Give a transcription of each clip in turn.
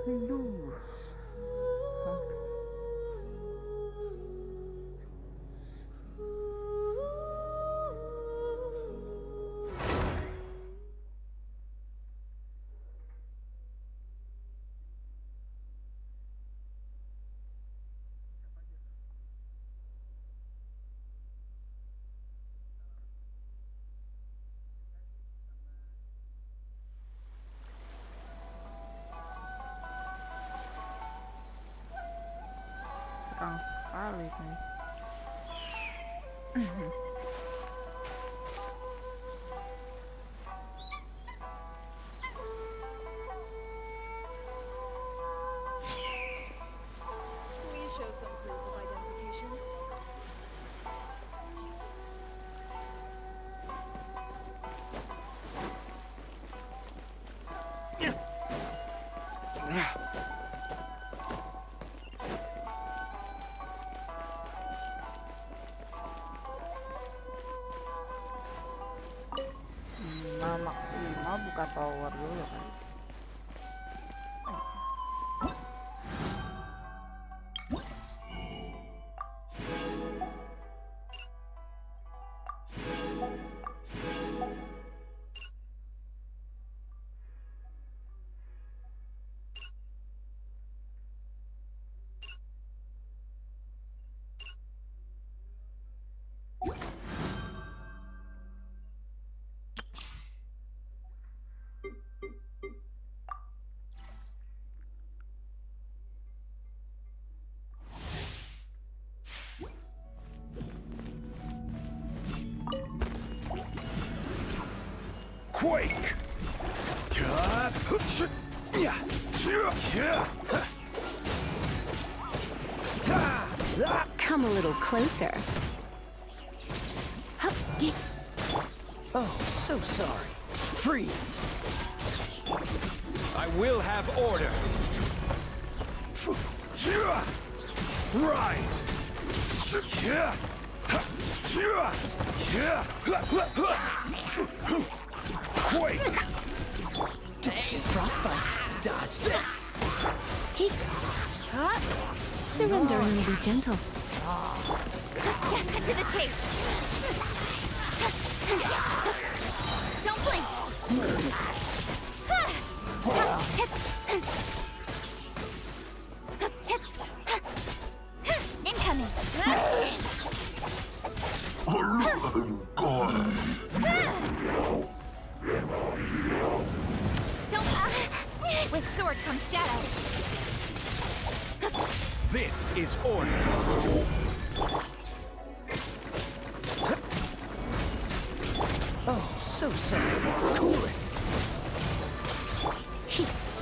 Aduh. Terang sekali nih. Please show some proof of identification. Maksimal buka tower dulu kan. Quake! Come a little closer. Oh, so sorry. Freeze. I will have order. Rise. Quake. Dang, frostbite. Dodge this. Surrender and be gentle. Cut to the chase. Don't blink. Incoming. Don't. With sword comes shadow. This is order. Oh, so sorry. Cool it.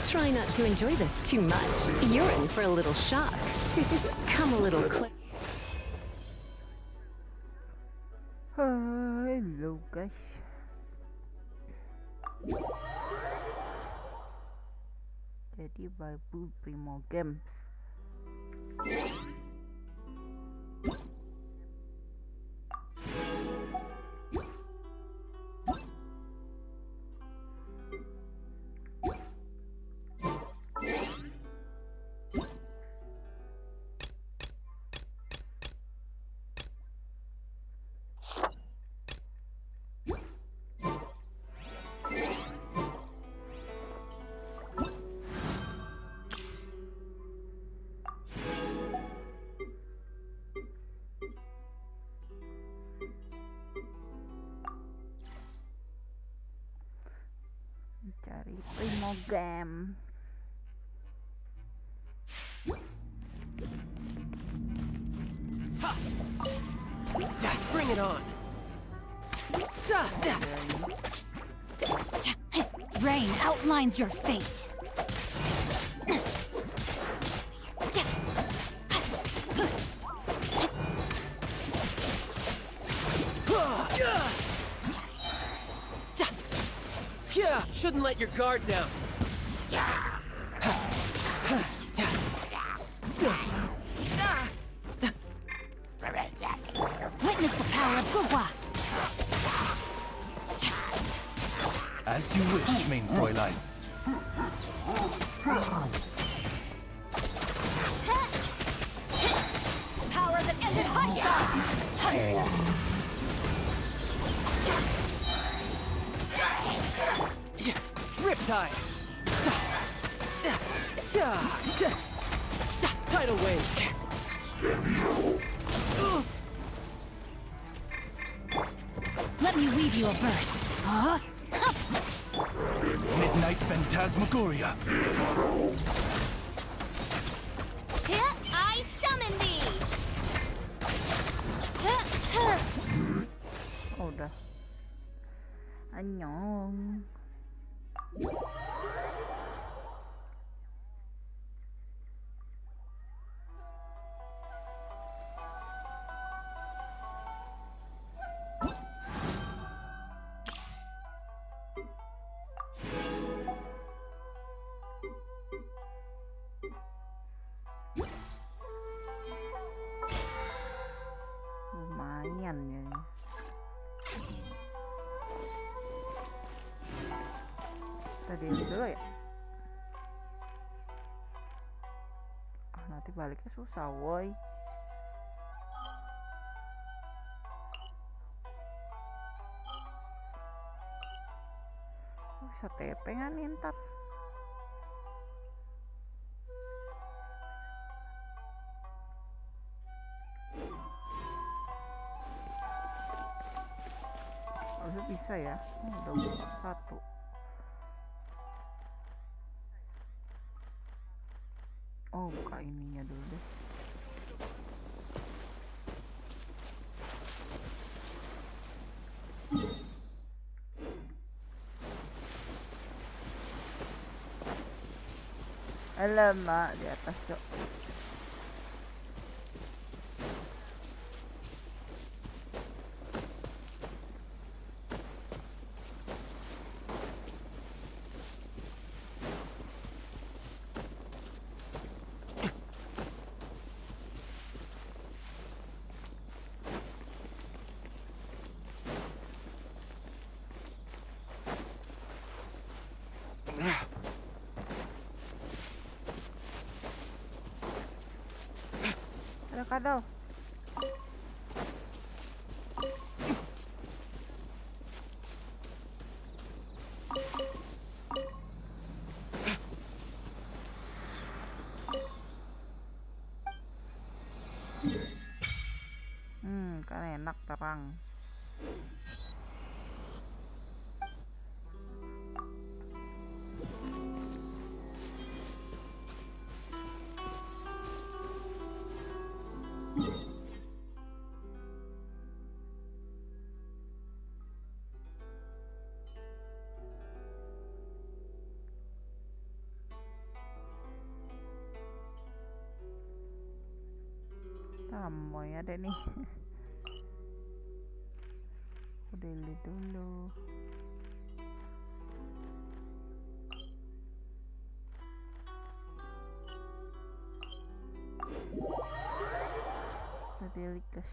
Try not to enjoy this too much. You're in for a little shock. Come a little closer. Hello guys. Jadi babu Primo Games. Cari Primo Game. Bring it on. Rain outlines your fate. Yeah, shouldn't let your guard down. Witness the power of bawah. As you wish, main Fräulein. riptide. Tidal wave. Let me weave you a verse. Huh? Midnight Phantasmagoria. Here, I summon thee. Oh, udah. Annyeong. Lumayan ya. Tadi dulu ya. Ah, nanti baliknya susah, woi. Bisa TP nggak nih ntar? Harusnya bisa ya. Udah buka satu. Oh, buka ininya dulu deh. Alamak, di atas Cok. Kado. Kan enak terang. Tamoy ada nih. Udah lihat dulu. Tadi likas.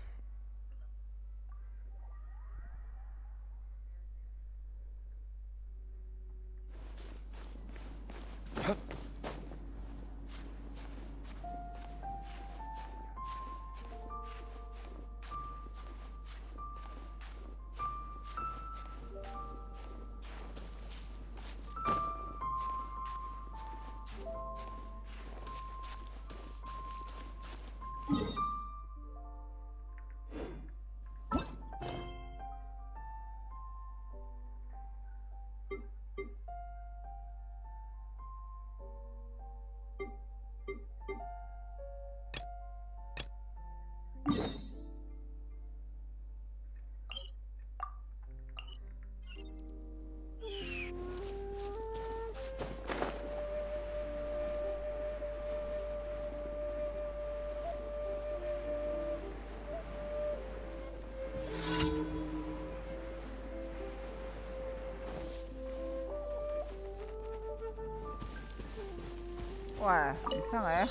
Wah, bisa nggak ya?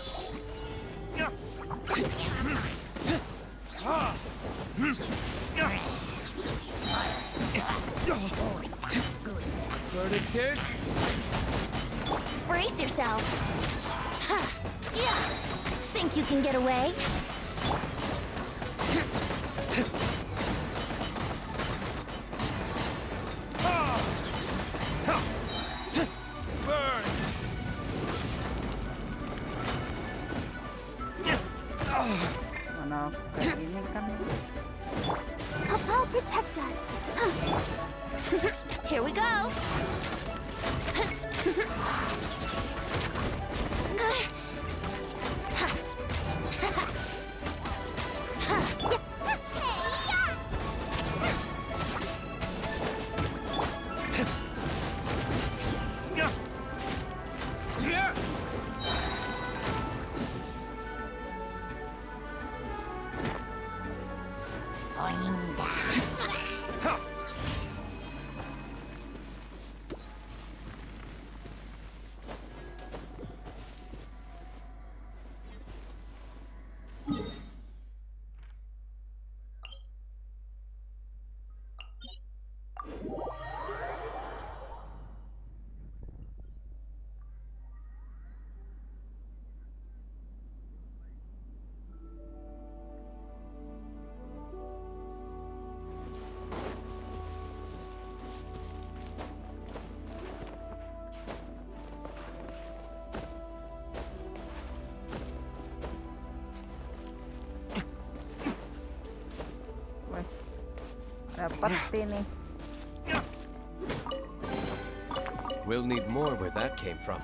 Verdict is Brace yourself. Ha! Yeah! Think you can get away? mana kayak gini kan. Papa protect us. Here we go. Dapat ini. We'll need more where that came from.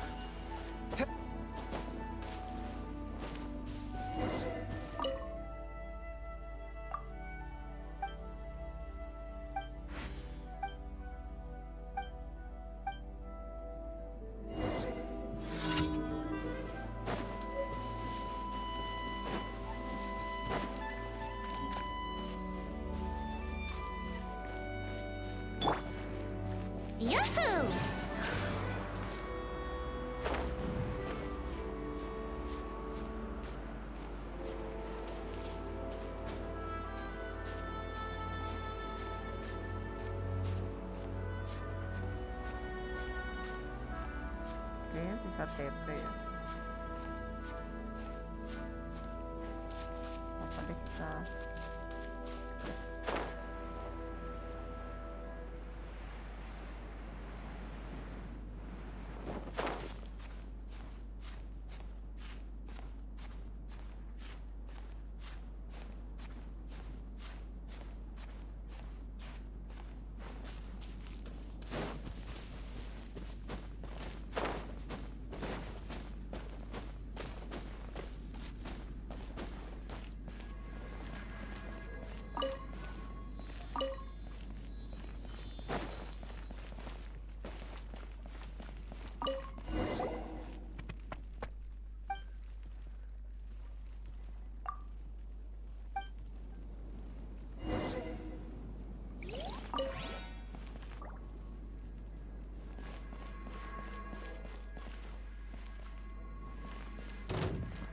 Yahoo! Kayaknya bisa TP ya. Apa deh kita?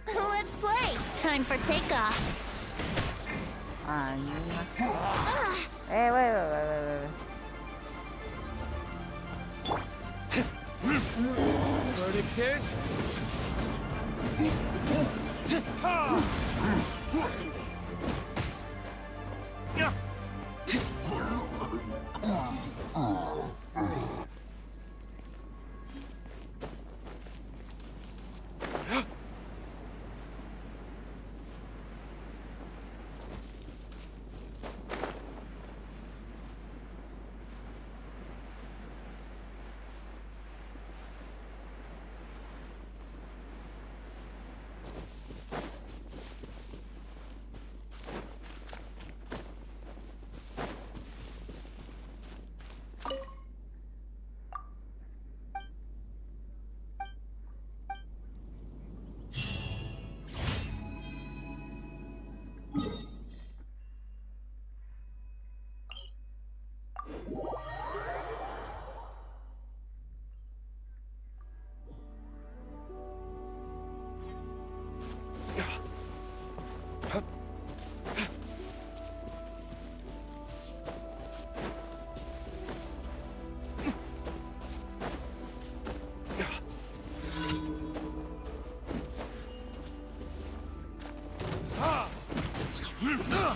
Let's play. Time for takeoff. Anjing lah. Wait. Verdict is...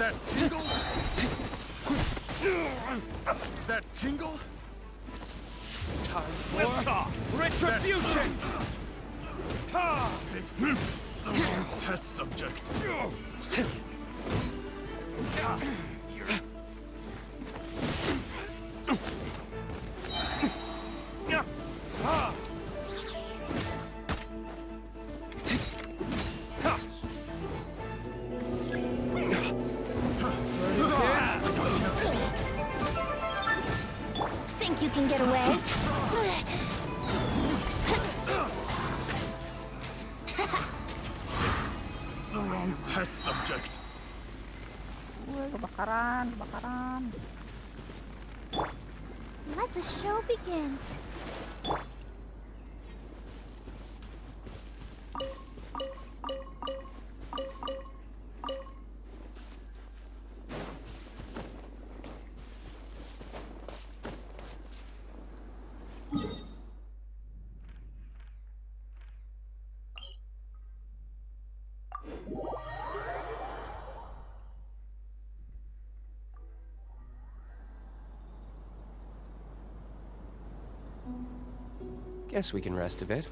That tingle? That tingle? Time for retribution! Test subject. Think you can get away? The wrong test subject. Kebakaran. Let the show begin. Guess we can rest a bit.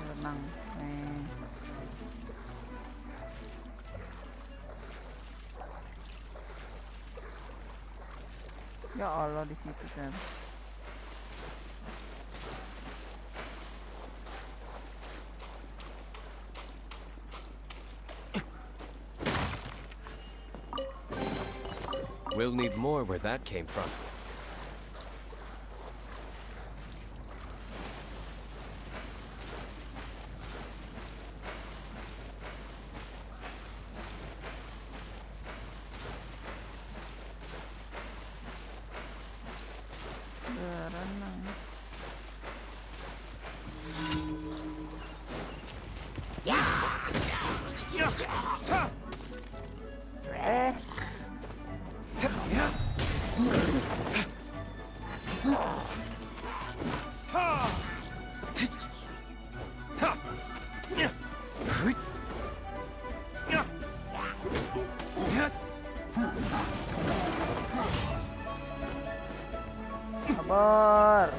Renang. Ya Allah, di situ kan. We'll need more where that came from. Berenang. Sabar.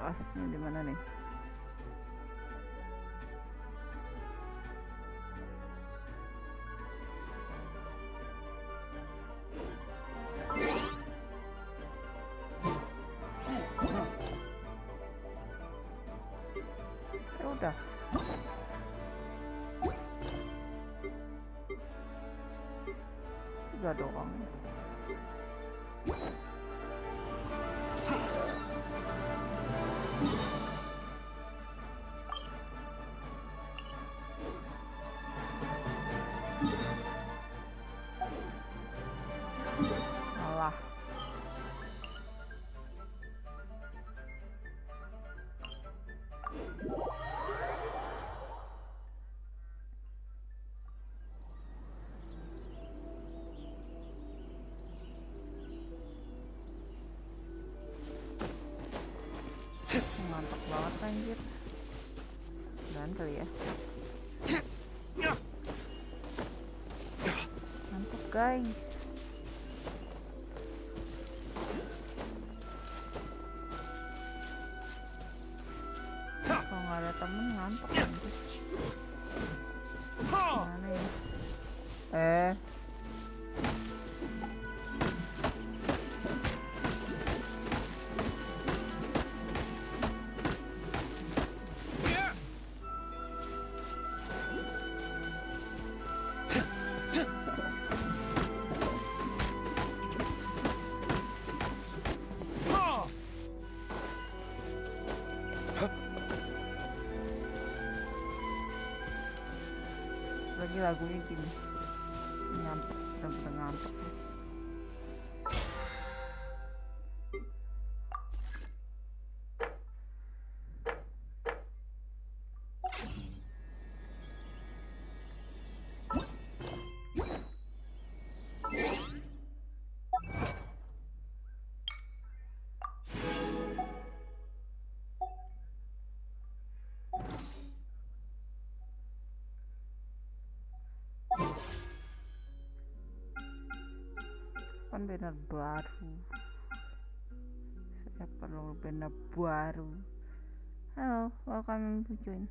Asnya di mana nih? Ya udah. Tiga doang. Alah. Mantap banget anjir. Dan kali ya. Mantap guys. Kalau nggak ada temen ngantuk anjir. Mana ya? Lagi lagunya gini nyampe. Bener-bener ngantuk nih. Kan banner baru, saya perlu banner baru. Halo, welcome to join.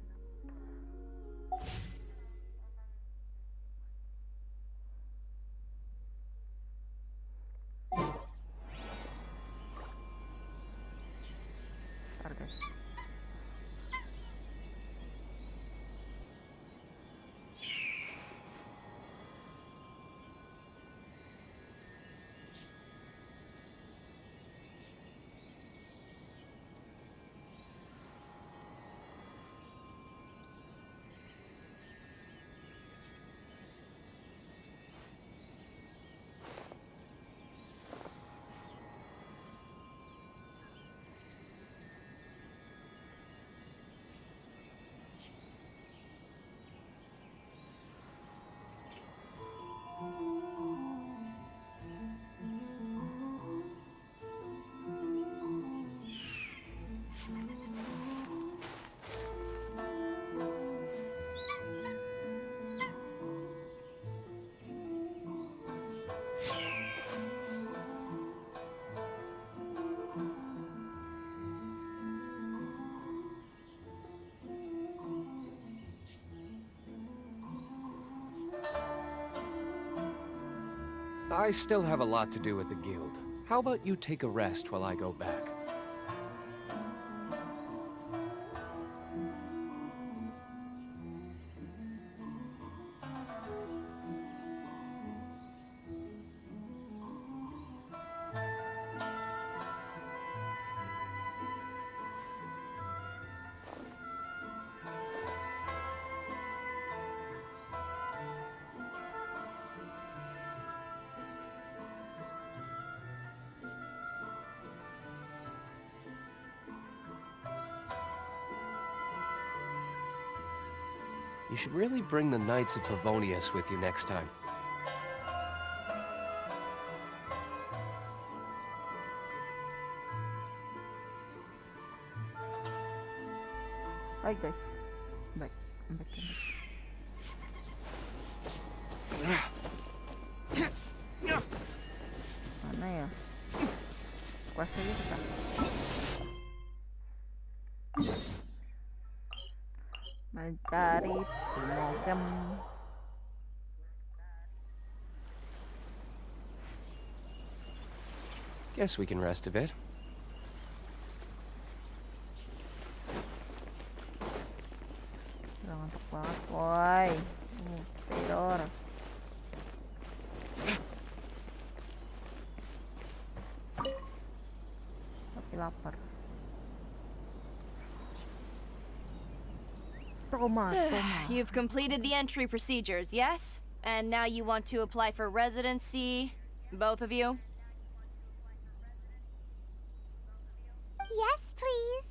Bentar guys. I still have a lot to do with the guild. How about you take a rest while I go back? You should really bring the Knights of Favonius with you next time. Hai guys, baik. Mana ya? Quest aja kita. Mencari pemogem. Guess we can rest a bit. Udah ngantuk banget, boy. Tidur. Tapi lapar. You've completed the entry procedures, yes? And now you want to apply for residency, both of you? Yes, please.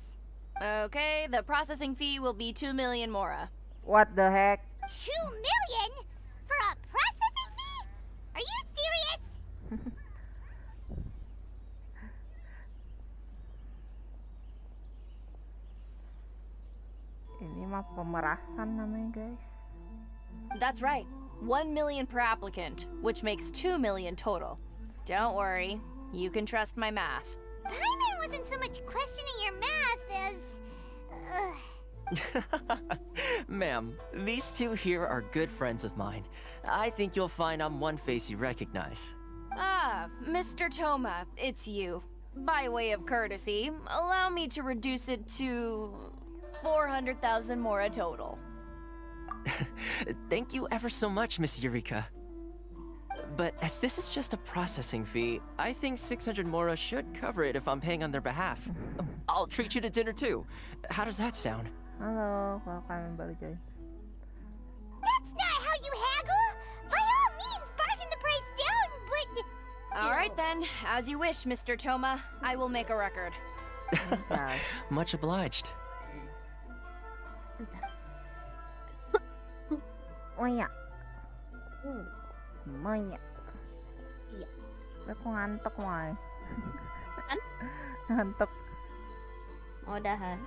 Okay, the processing fee will be 2 million mora. What the heck? 2 million? For a processing fee? Are you serious? Ini mah pemerasan namanya, guys. That's right. 1 million per applicant, which makes 2 million total. Don't worry, you can trust my math. Paimon wasn't so much questioning your math as... Ma'am, these two here are good friends of mine. I think you'll find I'm one face you recognize. Ah, Mr. Toma, it's you. By way of courtesy, allow me to reduce it to 400,000 mora total. Thank you ever so much, Miss Eureka. But as this is just a processing fee, I think 600 mora should cover it if I'm paying on their behalf. I'll treat you to dinner too. How does that sound? Halo, kalau kalian baru join. That's not how you haggle! By all means, bargain the price All right then, as you wish, Mr. Toma. I will make a record. Guys. Much obliged. Oh iya. Semuanya. Iya. Aku ngantuk, Mai. Kan? Ngantuk. Oh, udahan.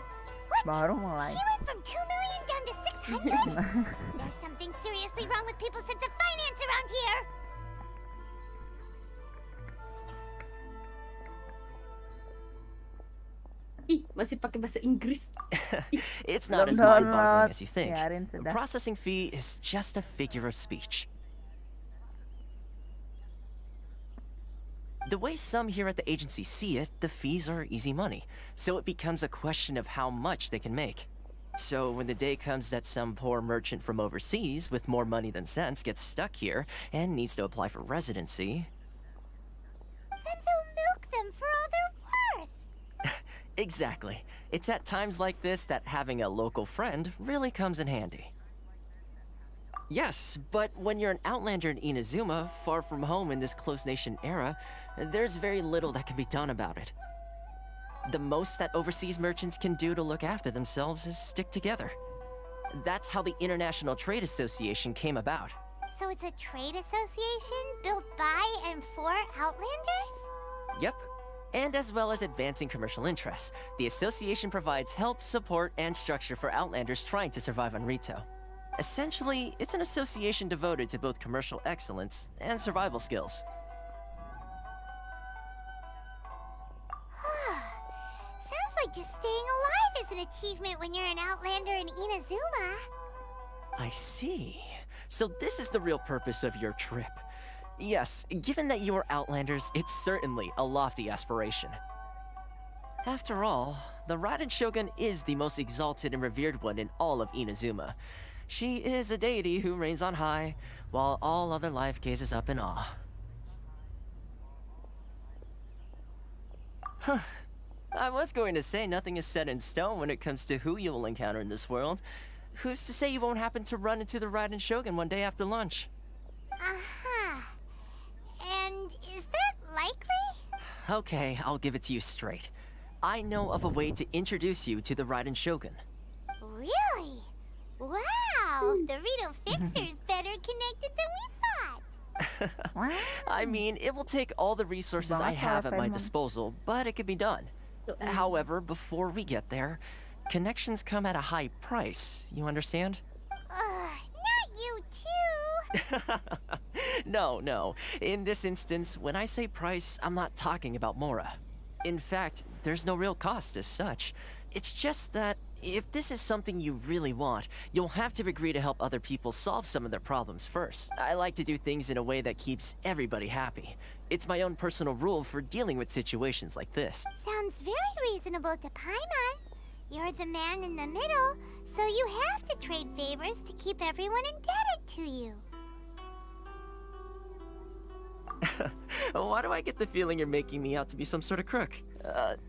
Baru mulai. She went from 2 million down to 600? There's something seriously wrong with people's sense of finance around here. Ih, masih pakai bahasa Inggris. It's not as Belum mind-boggling download. as you think. Biarin sudah. Processing fee is just a figure of speech. The way some here at the agency see it, the fees are easy money, so it becomes a question of how much they can make. So when the day comes that some poor merchant from overseas with more money than sense gets stuck here and needs to apply for residency... Then they'll milk them for all they're worth. Exactly. It's at times like this that having a local friend really comes in handy. Yes, but when you're an outlander in Inazuma, far from home in this closed nation era, there's very little that can be done about it. The most that overseas merchants can do to look after themselves is stick together. That's how the International Trade Association came about. So it's a trade association built by and for Outlanders? Yep. And as well as advancing commercial interests, the association provides help, support, and structure for Outlanders trying to survive on Rito. Essentially, it's an association devoted to both commercial excellence and survival skills. Sounds like just staying alive is an achievement when you're an Outlander in Inazuma. I see. So this is the real purpose of your trip. Yes, given that you are Outlanders, it's certainly a lofty aspiration. After all, the Raiden Shogun is the most exalted and revered one in all of Inazuma. She is a deity who reigns on high, while all other life gazes up in awe. Huh. I was going to say nothing is set in stone when it comes to who you will encounter in this world. Who's to say you won't happen to run into the Raiden Shogun one day after lunch? Uh-huh. And is that likely? Okay, I'll give it to you straight. I know of a way to introduce you to the Raiden Shogun. Really? Wow, the Rito Fixer's better connected than we thought. What? I mean, it will take all the resources I have at my disposal, but it can be done. However, before we get there, connections come at a high price, you understand? Not you too. No. In this instance, when I say price, I'm not talking about Mora. In fact, there's no real cost as such. It's just that if this is something you really want, you'll have to agree to help other people solve some of their problems first. I like to do things in a way that keeps everybody happy. It's my own personal rule for dealing with situations like this. Sounds very reasonable to Paimon. You're the man in the middle, so you have to trade favors to keep everyone indebted to you. Why do I get the feeling you're making me out to be some sort of crook?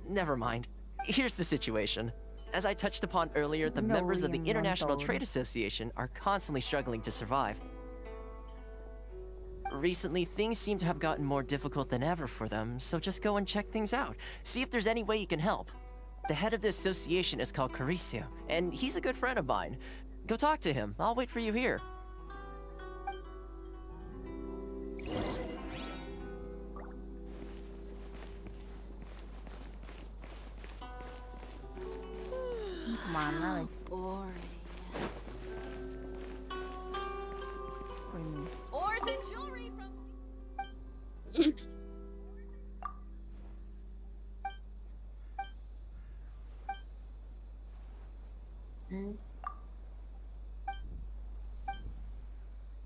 Never mind. Here's the situation. As I touched upon earlier, the members of the International Trade Association are constantly struggling to survive. Recently, things seem to have gotten more difficult than ever for them, so just go and check things out. See if there's any way you can help. The head of the association is called Carisio, and he's a good friend of mine. Go talk to him. I'll wait for you here. Mana lagi? Boring. Oh, ini. Ores and jewelry from.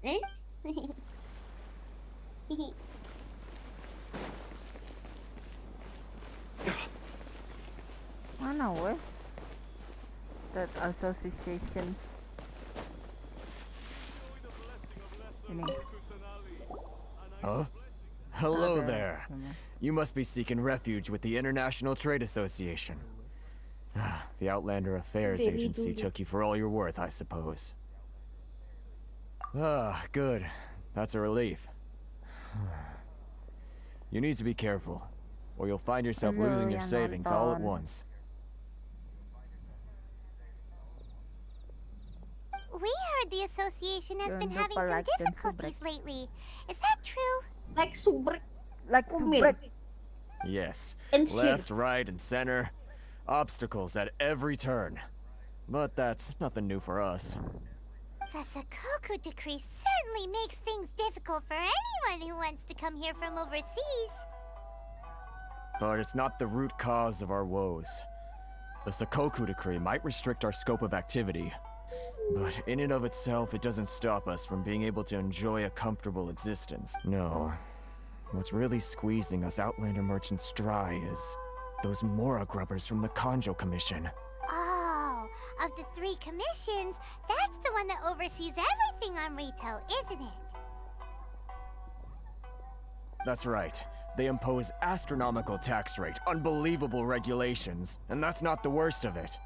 Eh? Mana weh? That association. Ini. Huh? Hello Ada there. sama. You must be seeking refuge with the International Trade Association. The Outlander Affairs Baby Agency Doodle. took you for all you're worth, I suppose. Good. That's a relief. You need to be careful, or you'll find yourself Hello, losing your yang savings all at nonton. once. We heard the association has been Jangan having lupa some like dan difficulties subrek. lately. Is that true? Like super Like komen. subrek. Yes, And share. left, right, and center. Obstacles at every turn. But that's nothing new for us. The Sakoku decree certainly makes things difficult for anyone who wants to come here from overseas. But it's not the root cause of our woes. The Sakoku decree might restrict our scope of activity, but in and of itself, it doesn't stop us from being able to enjoy a comfortable existence. No. What's really squeezing us Outlander merchants dry is those Mora grubbers from the Kanjo Commission. Oh, of the 3 commissions, that's the one that oversees everything on retail, isn't it? That's right. They impose astronomical tax rate, unbelievable regulations, and that's not the worst of it.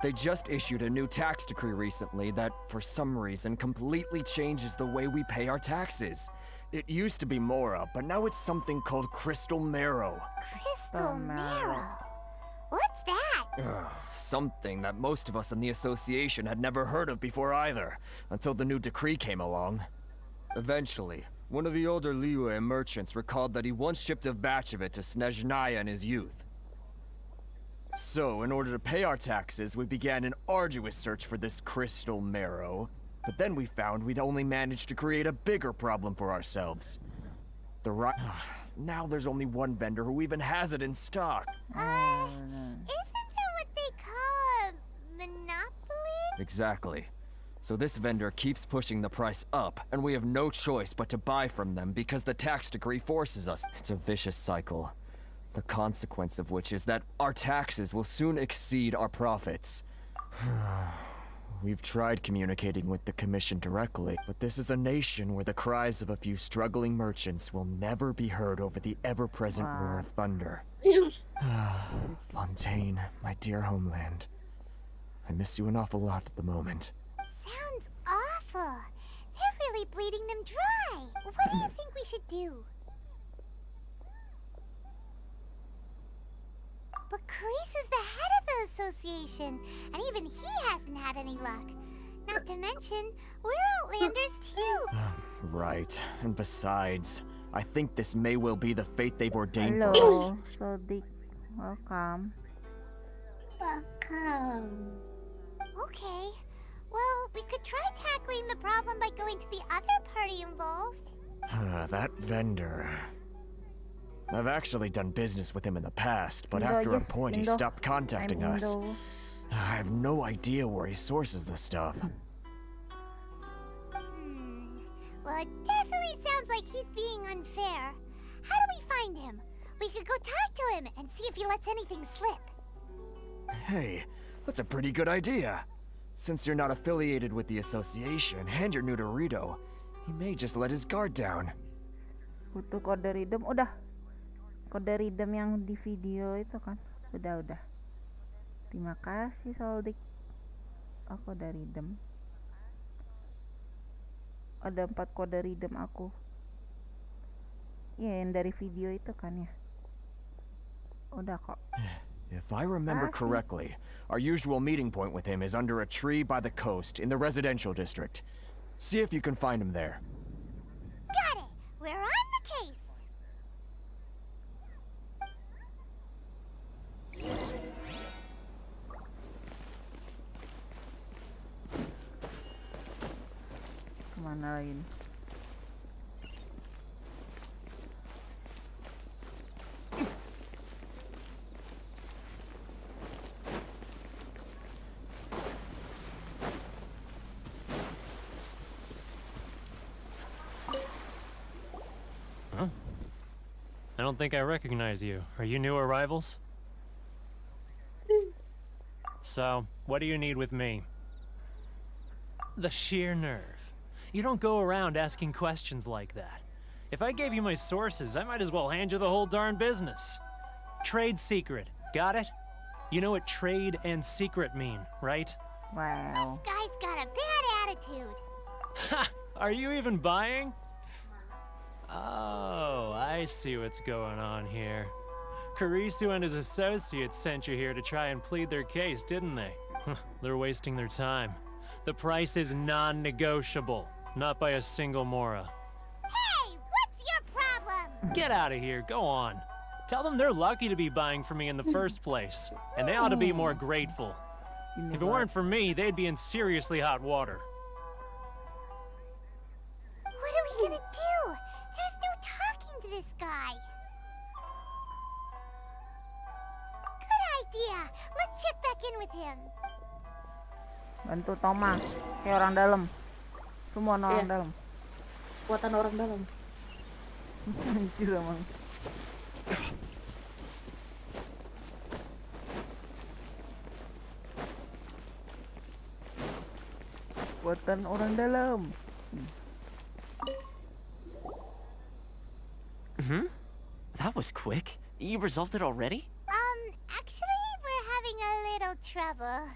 They just issued a new tax decree recently that, for some reason, completely changes the way we pay our taxes. It used to be Mora, but now it's something called Crystal Marrow. Crystal Marrow. What's that? Something that most of us in the association had never heard of before either, until the new decree came along. Eventually, one of the older Liyue merchants recalled that he once shipped a batch of it to Snezhnaya in his youth. So, in order to pay our taxes, we began an arduous search for this crystal marrow. But then we found we'd only managed to create a bigger problem for ourselves. Now there's only one vendor who even has it in stock. Isn't that what they call a monopoly? Exactly. So this vendor keeps pushing the price up, and we have no choice but to buy from them because the tax decree forces us. It's a vicious cycle. The consequence of which is that our taxes will soon exceed our profits. We've tried communicating with the Commission directly, but this is a nation where the cries of a few struggling merchants will never be heard over the ever-present roar of thunder. Fontaine, my dear homeland. I miss you an awful lot at the moment. Sounds awful. They're really bleeding them dry. What do you think we should do? But Carice is the head of the association, and even he hasn't had any luck. Not to mention, we're Outlanders too. Right, and besides, I think this may well be the fate they've ordained for us. Hello, Sodik. Welcome. Welcome. Okay. Well, we could try tackling the problem by going to the other party involved. That vendor. I've actually done business with him in the past, but Indo, after a yes, point he Indo. stopped contacting I'm us. Indo. I have no idea where he sources the stuff. Well, it definitely sounds like he's being unfair. How do we find him? We could go talk to him and see if he lets anything slip. Hey, that's a pretty good idea. Since you're not affiliated with the association and you're new to Rito, he may just let his guard down. Butuh kode redeem. Udah. Kode redeem yang di video itu kan. Udah. Terima kasih Soldik. Oh, kode redeem. Ada 4 kode redeem aku. Iya, yang dari video itu kan ya. Udah kok. If I remember correctly, our usual meeting point with him is under a tree by the coast in the residential district. See if you can find him there. Got it. We're on the case. Kemana lagi nih? I don't think I recognize you. Are you new arrivals? So, what do you need with me? The sheer nerve. You don't go around asking questions like that. If I gave you my sources, I might as well hand you the whole darn business. Trade secret. Got it? You know what trade and secret mean, right? Wow. Guy's got a bad attitude. Ha! Are you even buying? Oh, I see what's going on here. Karisu and his associates sent you here to try and plead their case, didn't they? They're wasting their time. The price is non-negotiable, not by a single Mora. Hey, what's your problem? Get out of here, go on. Tell them they're lucky to be buying from me in the first place, and they ought to be more grateful. If it weren't for me, they'd be in seriously hot water. What are we gonna do? There's no talking to this guy. Good idea. Let's check back in with him. Bantu Toma, kayak orang dalam. Semua orang dalam. Buatan orang dalam. Anjir emang. Buatan orang dalam. That was quick. You resolved it already? Actually, we're having a little trouble.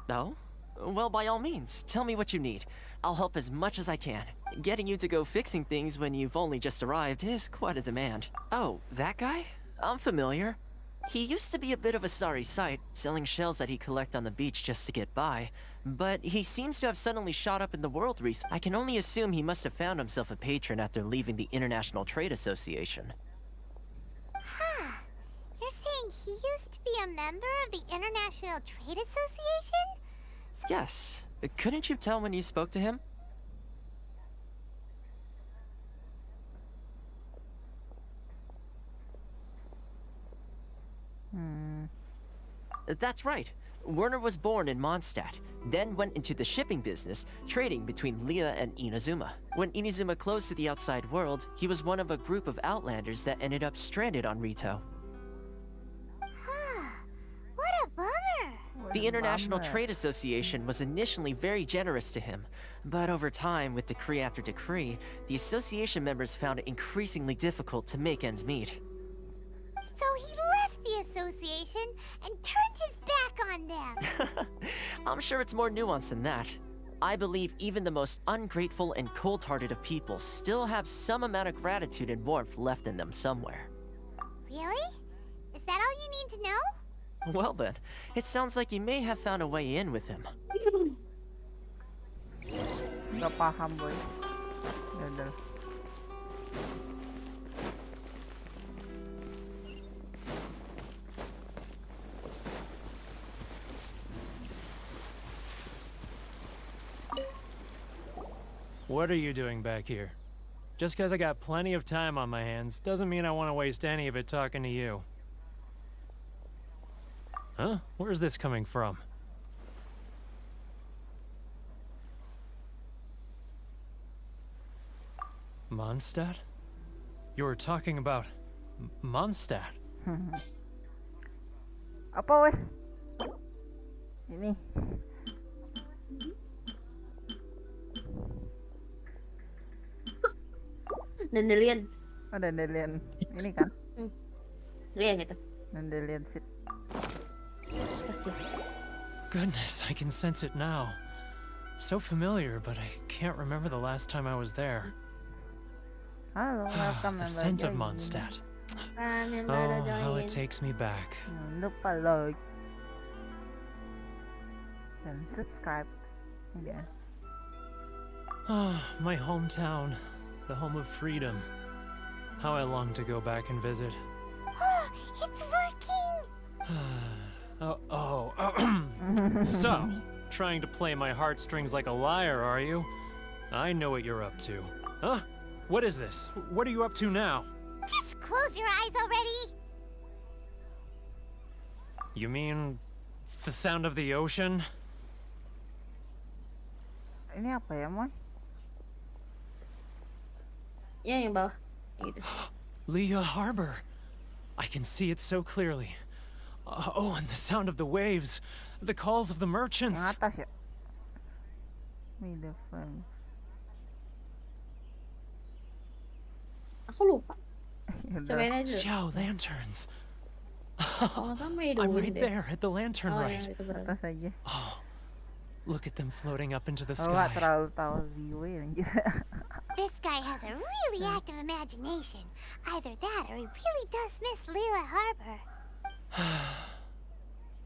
No? Well, by all means, tell me what you need. I'll help as much as I can. Getting you to go fixing things when you've only just arrived is quite a demand. Oh, that guy? I'm familiar. He used to be a bit of a sorry sight, selling shells that he collect on the beach just to get by. But he seems to have suddenly shot up in the world recently. I can only assume he must have found himself a patron after leaving the International Trade Association. Huh. You're saying he used to be a member of the International Trade Association? Yes. Couldn't you tell when you spoke to him? That's right. Werner was born in Mondstadt, then went into the shipping business, trading between Leah and Inazuma. When Inazuma closed to the outside world, he was one of a group of outlanders that ended up stranded on Rito. What a bummer! The International Trade Association was initially very generous to him, but over time, with decree after decree, the association members found it increasingly difficult to make ends meet. So he left the association and turned his back on them. I'm sure it's more nuanced than that. I believe even the most ungrateful and cold-hearted of people still have some amount of gratitude and warmth left in them somewhere. Really? Is that all you need to know? Well then, it sounds like you may have found a way in with him. Gak paham boy. Udah. What are you doing back here? Just because I got plenty of time on my hands doesn't mean I want to waste any of it talking to you. Huh? Where's this coming from? Mondstadt? You were talking about Mondstadt. Apa weh? Ini. Dandelion. Oh, dandelion. Ini kan? Iya gitu. Dandelion seed. Goodness, I can sense it now. So familiar, but I can't remember the last time I was there. Halo, welcome The scent of Mondstadt. Oh, how it takes me back. Jangan lupa like dan subscribe. Ya. Ah, my hometown, the home of freedom. How I long to go back and visit. It's working! So, trying to play my heartstrings like a liar, are you? I know what you're up to. Huh? What is this? What are you up to now? Just close your eyes already! You mean the sound of the ocean? Ini apa ya, Moy? Ya, yang bawah. Gitu. Leah Harbor. I can see it so clearly. Oh, and the sound of the waves. The calls of the merchants. Yang atas ya? Middle frame. Aku lupa. Cobain aja. Xiao lanterns. Oh, sama ya I'm dulu right deh. there at the lantern Oh, right. ya, itu berarti. Atas aja. Oh, look at them floating up into the Oh, gak sky. terlalu tahu view anjir. This guy has a really active imagination. Either that or he really does miss Liyue Harbor.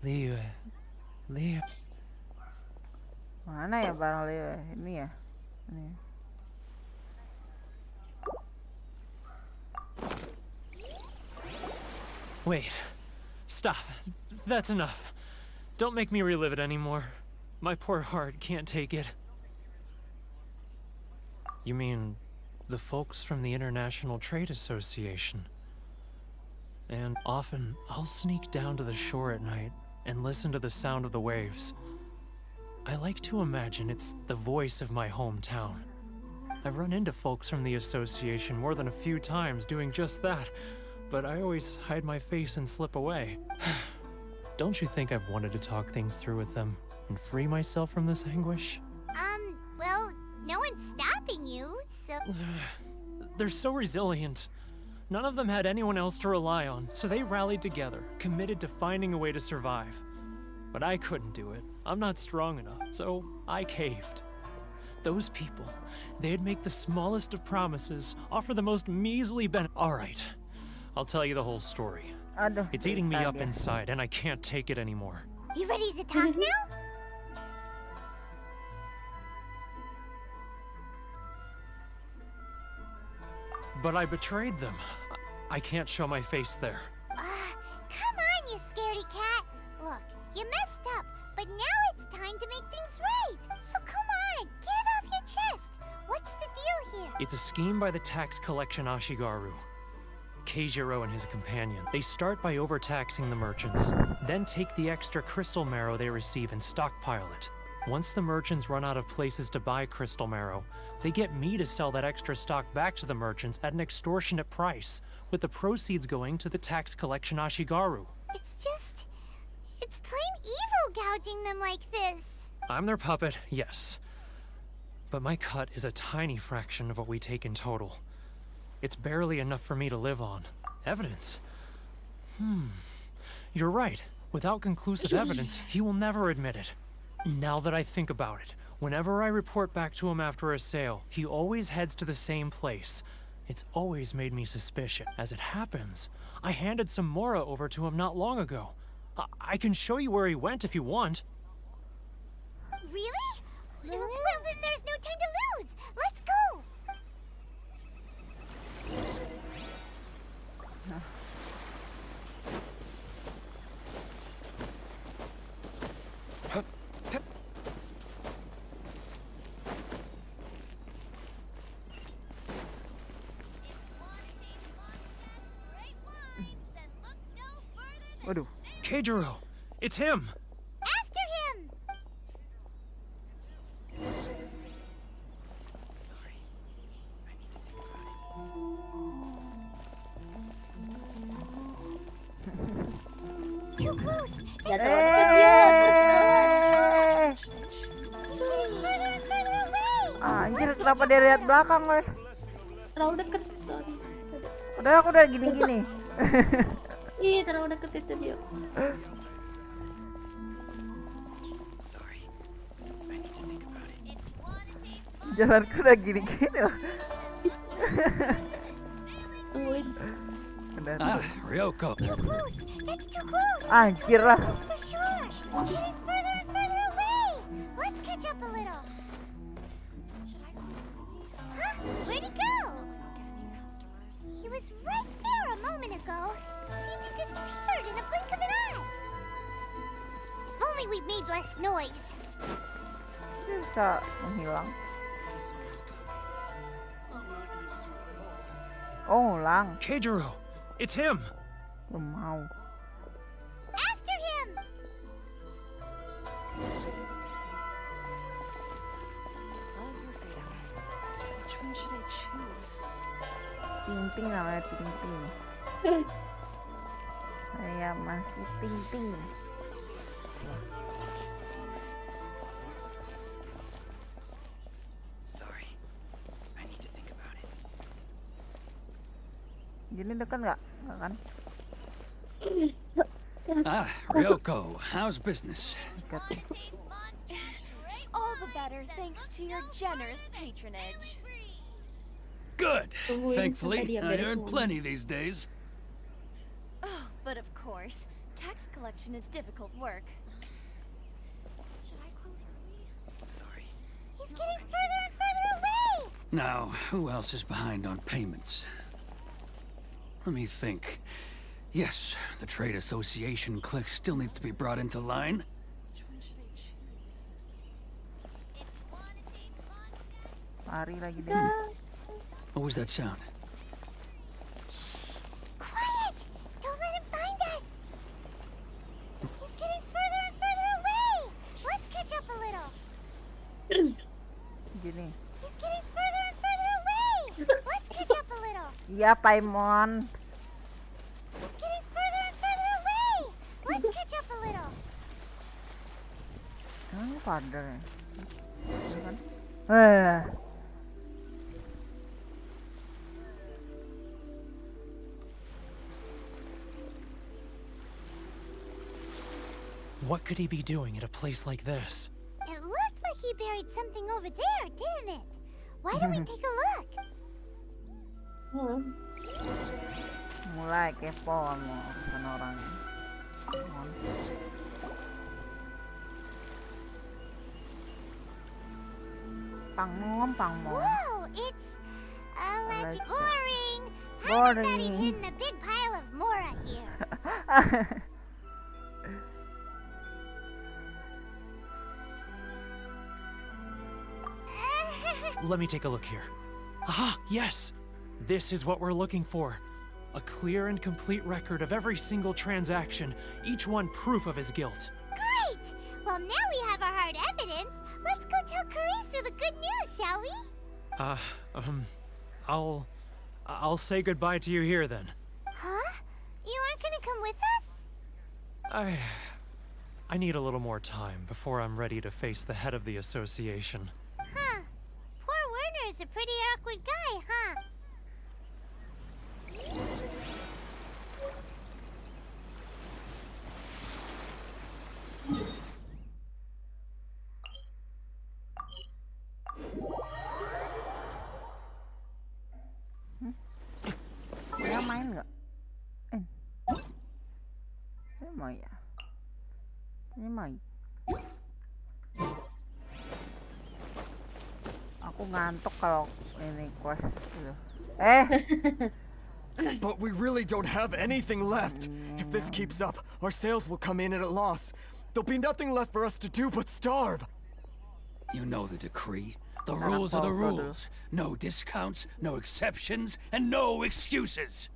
Liyue. Mana ya barang Liyue? Ini ya. Ini. Wait. Stop. That's enough. Don't make me relive it anymore. My poor heart can't take it. You mean the folks from the International Trade Association? And often I'll sneak down to the shore at night and listen to the sound of the waves. I like to imagine it's the voice of my hometown. I've run into folks from the association more than a few times doing just that, but I always hide my face and slip away. Don't you think I've wanted to talk things through with them and free myself from this anguish? Well, no one's stopping you, so... They're so resilient. None of them had anyone else to rely on, so they rallied together, committed to finding a way to survive. But I couldn't do it. I'm not strong enough, so I caved. Those people, they'd make the smallest of promises, offer the most measly All right, I'll tell you the whole story. Aduh, It's eating me cerita up dia. inside, and I can't take it anymore. You ready to talk now? But I betrayed them. I can't show my face there. Come on, you scaredy cat. Look, you messed up, but now it's time to make things right. So come on, get it off your chest. What's the deal here? It's a scheme by the tax collection Ashigaru. Keijiro and his companion. They start by overtaxing the merchants, then take the extra crystal marrow they receive and stockpile it. Once the merchants run out of places to buy crystal marrow, they get me to sell that extra stock back to the merchants at an extortionate price, with the proceeds going to the tax collection Ashigaru. It's plain evil gouging them like this. I'm their puppet, yes. But my cut is a tiny fraction of what we take in total. It's barely enough for me to live on. Evidence? You're right. Without conclusive evidence, he will never admit it. Now that I think about it, whenever I report back to him after a sale, he always heads to the same place. It's always made me suspicious. As it happens, I handed some Mora over to him not long ago. I can show you where he went if you want. Really? Well, then there's no time to lose. Let's go. Waduh. Keijiro, it's him! After him. Too close. That's Eh. He's getting further and further away. Anjir, kenapa dia lihat belakang, weh? Terlalu deket, sorry. Udah aku udah gini-gini. Iya, terlalu deket itu dia. Jalanku udah gini-gini loh. Tungguin. Udah. Ryoko. Too close. That's too close. Anjir lah. This for sure. He's getting further and further away. Let's catch up a little. Huh? Where'd he go? He was right there a moment ago. Seems he disappeared in a blink of an eye. If only we made less noise. Dia bisa menghilang. Oh, hilang. Keijiro, it's him! Belum mau. After him. Love or fade out? Which one should I choose? Ting-ting namanya, ting-ting. Saya masih ting-ting. Sorry. I need to think about it. Gini dekat nggak? Nggak kan? Ryoko, how's business? Dekat. All the better thanks to your generous patronage. Good. Tungguin sampai Thankfully, dia I beres earn semuanya. plenty these days. Oh, but of course, tax collection is difficult work. Should I close early? Sorry. He's getting further and further away! Now, who else is behind on payments? Let me think. Yes, the Trade Association clique still needs to be brought into line. Which one should I choose? Lari lagi deh. What was that sound? Quiet! Don't let him find us! He's getting further and further away! Let's catch up a little! Gini. He's getting further and further away! Let's catch up a little! Iya, Paimon. He's getting further and further away! Let's catch up a little! Ini father ya. Iya kan? What could he be doing at a place like this? It looked like he buried something over there, didn't it? Why don't we take a look? Mulai kepo sama urusan orang. Paimon. Pangmon. Whoa, it's Like- boring. I bet he'd Boring. hidden a big pile of Mora here. Let me take a look here. Aha, yes! This is what we're looking for. A clear and complete record of every single transaction, each one proof of his guilt. Great! Well, now we have our hard evidence. Let's go tell Karisu the good news, shall we? I'll say goodbye to you here then. Huh? You aren't gonna come with us? I need a little more time before I'm ready to face the head of the association. Huh. Poor Werner's a pretty awkward guy, huh? Dia main nggak? Dia mau ya? Ini mau. Aku ngantuk kalau ini quest gitu. But we really don't have anything left. If this keeps up, our sales will come in at a loss. There'll be nothing left for us to do but starve. You know the decree. The rules are the rules. No discounts, no exceptions, and no excuses.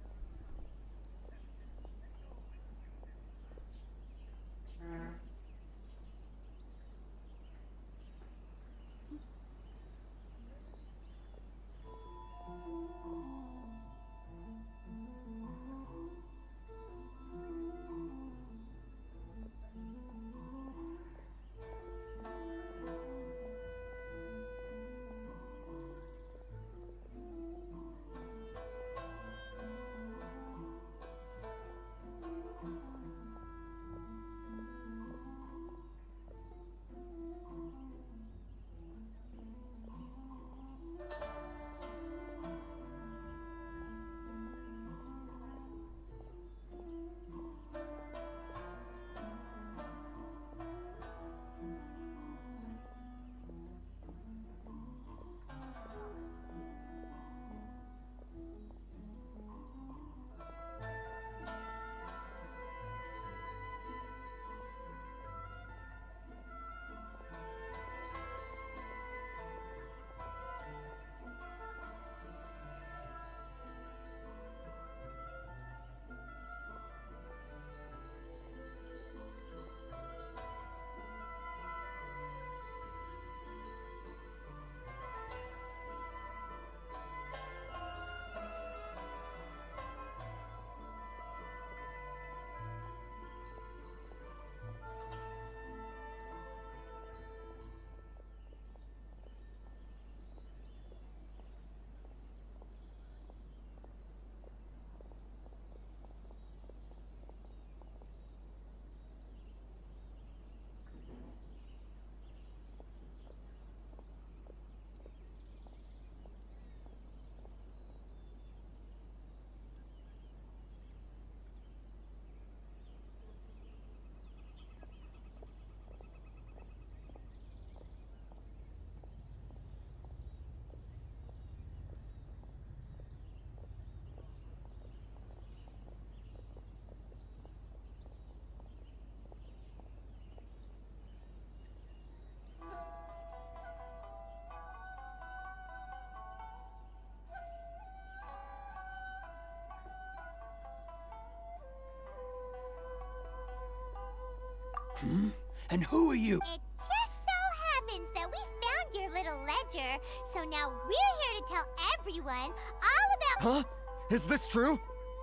And who are you? It just so happens that we found your little ledger, so now we're here to tell everyone all about. Huh? Is this true?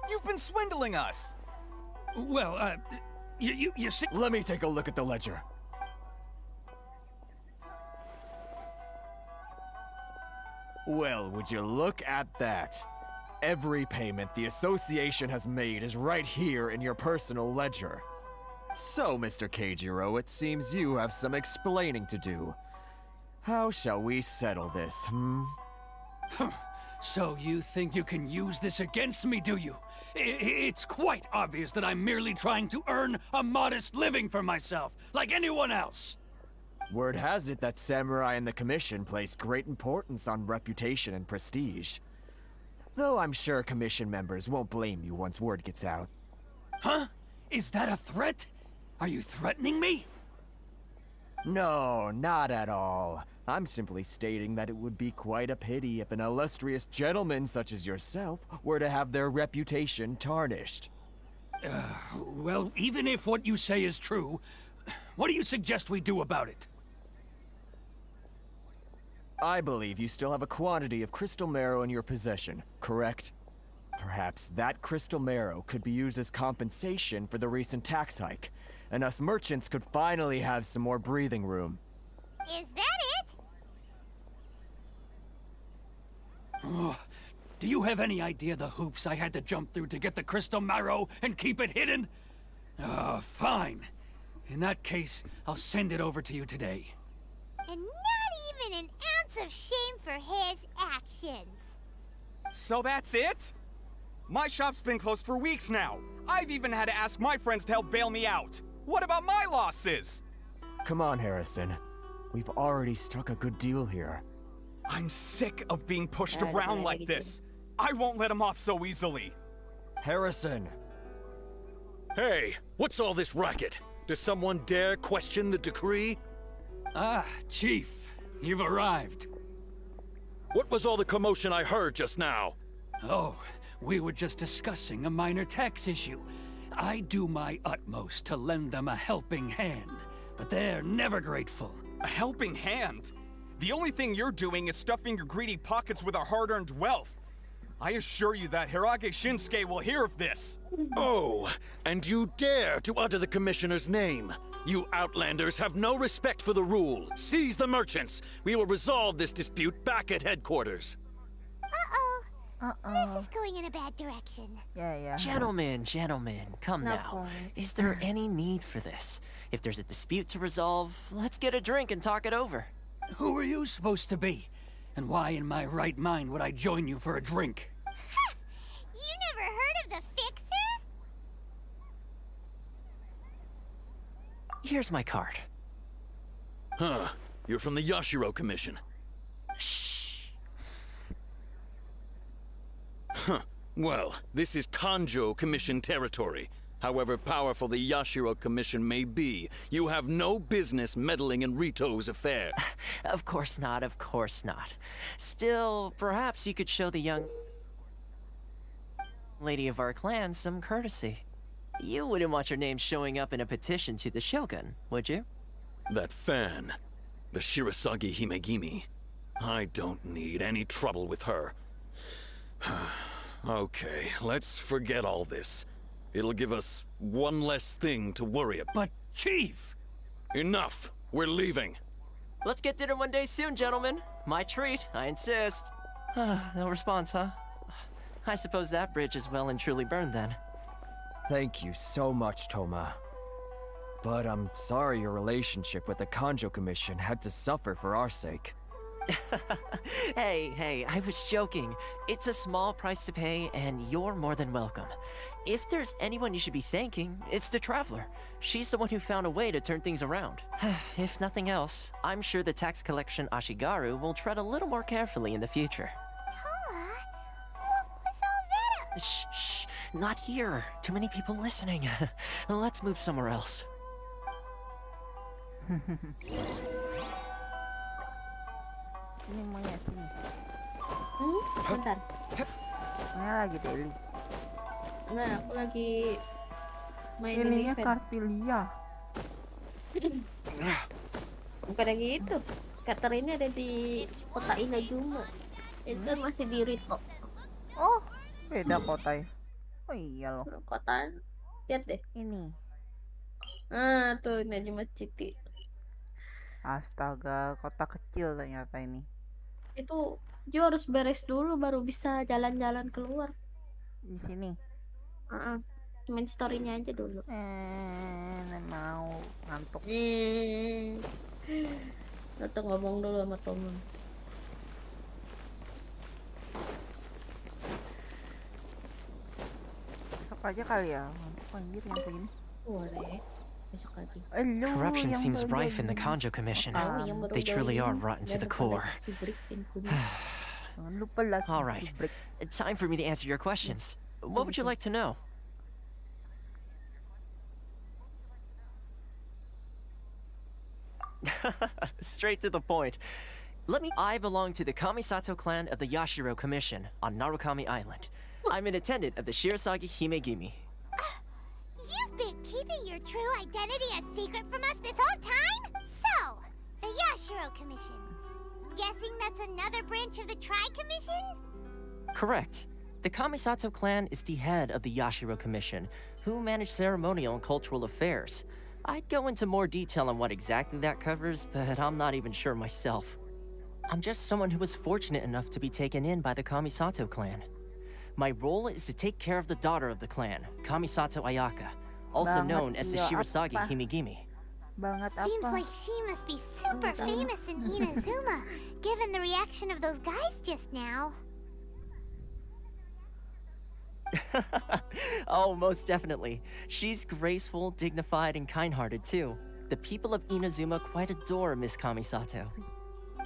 You've been swindling us! Well, you see... Let me take a look at the ledger. Well, would you look at that? Every payment the association has made is right here in your personal ledger. So, Mr. Keijiro, it seems you have some explaining to do. How shall we settle this, So you think you can use this against me, do you? It's quite obvious that I'm merely trying to earn a modest living for myself, like anyone else. Word has it that Samurai and the Commission place great importance on reputation and prestige. Though I'm sure Commission members won't blame you once word gets out. Huh? Is that a threat? Are you threatening me? No, not at all. I'm simply stating that it would be quite a pity if an illustrious gentleman such as yourself were to have their reputation tarnished. Well, even if what you say is true, what do you suggest we do about it? I believe you still have a quantity of crystal marrow in your possession, correct? Perhaps that crystal marrow could be used as compensation for the recent tax hike, and us merchants could finally have some more breathing room. Is that it? Oh, do you have any idea the hoops I had to jump through to get the crystal marrow and keep it hidden? Fine. In that case, I'll send it over to you today. And not even an ounce of shame for his actions. So that's it? My shop's been closed for weeks now. I've even had to ask my friends to help bail me out. What about my losses? Come on, Harrison. We've already struck a good deal here. I'm sick of being pushed around like this. I won't let him off so easily. Harrison! Hey, what's all this racket? Does someone dare question the decree? Ah, Chief, you've arrived. What was all the commotion I heard just now? Oh, we were just discussing a minor tax issue. I do my utmost to lend them a helping hand, but they're never grateful. A helping hand? The only thing you're doing is stuffing your greedy pockets with our hard-earned wealth. I assure you that Hirage Shinsuke will hear of this. Oh, and you dare to utter the commissioner's name. You outlanders have no respect for the rule. Seize the merchants. We will resolve this dispute back at headquarters. This is going in a bad direction. Yeah. Gentlemen, come No now. point. Is there any need for this? If there's a dispute to resolve, let's get a drink and talk it over. Who are you supposed to be? And why in my right mind would I join you for a drink? Ha! You never heard of the Fixer? Here's my card. Huh. You're from the Yashiro Commission. Shh. Huh. Well, this is Kanjo Commission territory. However powerful the Yashiro Commission may be, you have no business meddling in Rito's affairs. Of course not. Still, perhaps you could show the young lady of our clan some courtesy. You wouldn't want your name showing up in a petition to the Shogun, would you? That fan, the Shirasagi Himegimi. I don't need any trouble with her. Okay, let's forget all this. It'll give us one less thing to worry about. But, Chief! Enough! We're leaving. Let's get dinner one day soon, gentlemen. My treat, I insist. No response, huh? I suppose that bridge is well and truly burned then. Thank you so much, Toma. But I'm sorry your relationship with the Kanjo Commission had to suffer for our sake. Hey, I was joking. It's a small price to pay, and you're more than welcome. If there's anyone you should be thanking, it's the Traveler. She's the one who found a way to turn things around. If nothing else, I'm sure the tax collection Ashigaru will tread a little more carefully in the future. Toma, what was all that? Shh, not here. Too many people listening. Let's move somewhere else. Sini monyet sini. Bentar. Monyet lagi daily. Enggak, aku lagi main Ininya event. Kartilia. Bukan yang itu. Cutter ini ada di kota Inazuma. Itu masih di Rito. Oh, beda kota ya. Oh iya loh. Kota. Lihat deh. Ini. Ah, tuh Inazuma City. Astaga, kota kecil ternyata ini. Itu Jo harus beres dulu baru bisa jalan-jalan keluar. Di sini. Main story-nya aja dulu. Mau ngantuk. Atau ngomong dulu sama Toma. Besok aja kali ya. Ngantuk anjir yang begini. Boleh. Besok aja. Corruption seems rife in the Kanjo Commission. They truly are rotten to the core. Jangan lupa lagi. All right, time for me to answer your questions. What would you like to know? Straight to the point. I belong to the Kamisato clan of the Yashiro Commission on Narukami Island. I'm an attendant of the Shirasagi Himegimi. You've been keeping your true identity a secret from us this whole time? So, the Yashiro Commission. Guessing that's another branch of the Tri-Commission? Correct. The Kamisato clan is the head of the Yashiro Commission, who manage ceremonial and cultural affairs. I'd go into more detail on what exactly that covers, but I'm not even sure myself. I'm just someone who was fortunate enough to be taken in by the Kamisato clan. My role is to take care of the daughter of the clan, Kamisato Ayaka, also known as the Shirasagi Himegimi. Seems like she must be super famous in Inazuma, given the reaction of those guys just now. Oh, most definitely. She's graceful, dignified, and kind-hearted too. The people of Inazuma quite adore Miss Kamisato.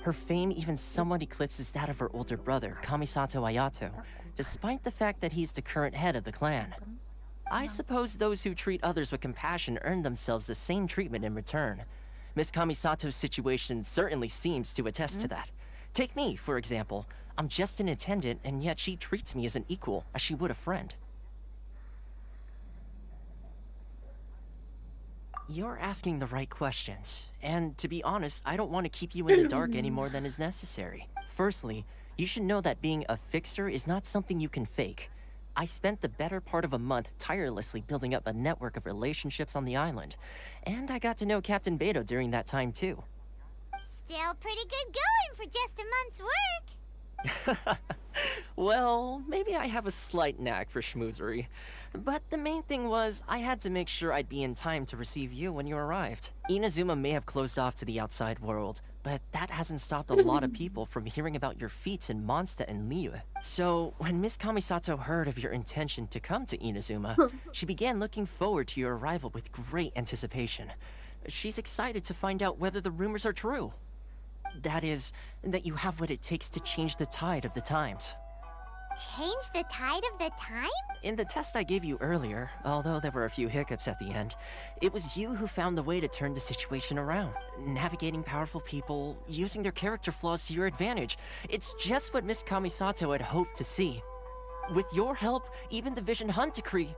Her fame even somewhat eclipses that of her older brother, Kamisato Ayato, despite the fact that he's the current head of the clan. I suppose those who treat others with compassion earn themselves the same treatment in return. Miss Kamisato's situation certainly seems to attest to that. Take me, for example. I'm just an attendant, and yet she treats me as an equal, as she would a friend. You're asking the right questions, and to be honest, I don't want to keep you in the dark any more than is necessary. Firstly, you should know that being a fixer is not something you can fake. I spent the better part of a month tirelessly building up a network of relationships on the island, and I got to know Captain Beto during that time too. Still pretty good going for just a month's work. Well, maybe I have a slight knack for schmoozery. But the main thing was, I had to make sure I'd be in time to receive you when you arrived. Inazuma may have closed off to the outside world, but that hasn't stopped a lot of people from hearing about your feats in Mondstadt and Liyue. So, when Miss Kamisato heard of your intention to come to Inazuma, she began looking forward to your arrival with great anticipation. She's excited to find out whether the rumors are true. That is, that you have what it takes to change the tide of the times. Change the tide of the time? In the test I gave you earlier, although there were a few hiccups at the end, it was you who found the way to turn the situation around. Navigating powerful people, using their character flaws to your advantage. It's just what Miss Kamisato had hoped to see. With your help, even the Vision Hunt Decree...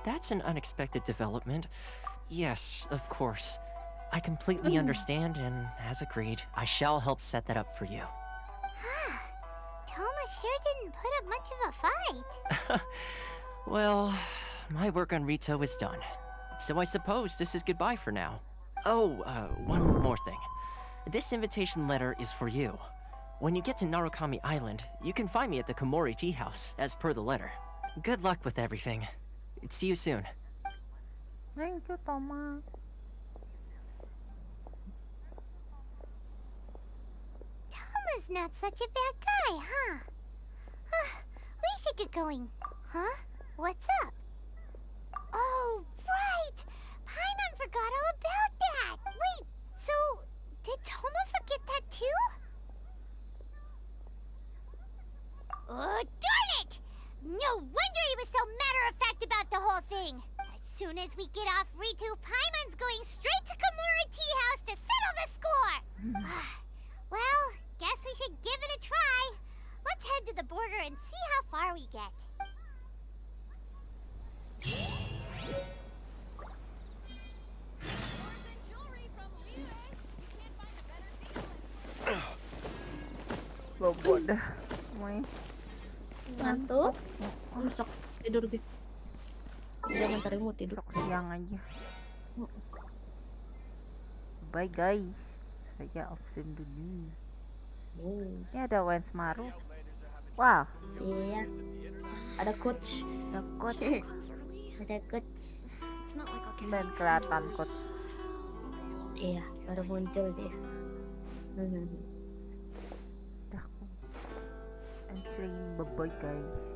That's an unexpected development. Yes, of course. I completely understand, and as agreed, I shall help set that up for you. Toma sure didn't put up much of a fight. Well, my work on Rito is done. So I suppose this is goodbye for now. Oh, one more thing. This invitation letter is for you. When you get to Narukami Island, you can find me at the Komori Tea House, as per the letter. Good luck with everything. See you soon. Thank you, Toma. Toma's not such a bad guy, huh? We should get going. Huh? What's up? Oh, right! Paimon forgot all about that! Wait, so did Toma forget that too? Oh, darn it! No wonder he was so matter-of-fact about the whole thing! As soon as we get off Ritu, Paimon's going straight to Komori Tea House to settle the score! Well, guess we should give it a try. Let's head to the border and see how far we get. Bobo dah. Main. Ngantuk? Masuk tidur gitu. Jangan tarik mau tidur. Siang aja. Bye guys. Saya absen dulu. Ini ada Wens Maru. Wow. Iya. Ada coach. Ada coach. Ada coach. Dan kelihatan coach. Iya, baru muncul dia. Udah. I'm saying bye bye guys.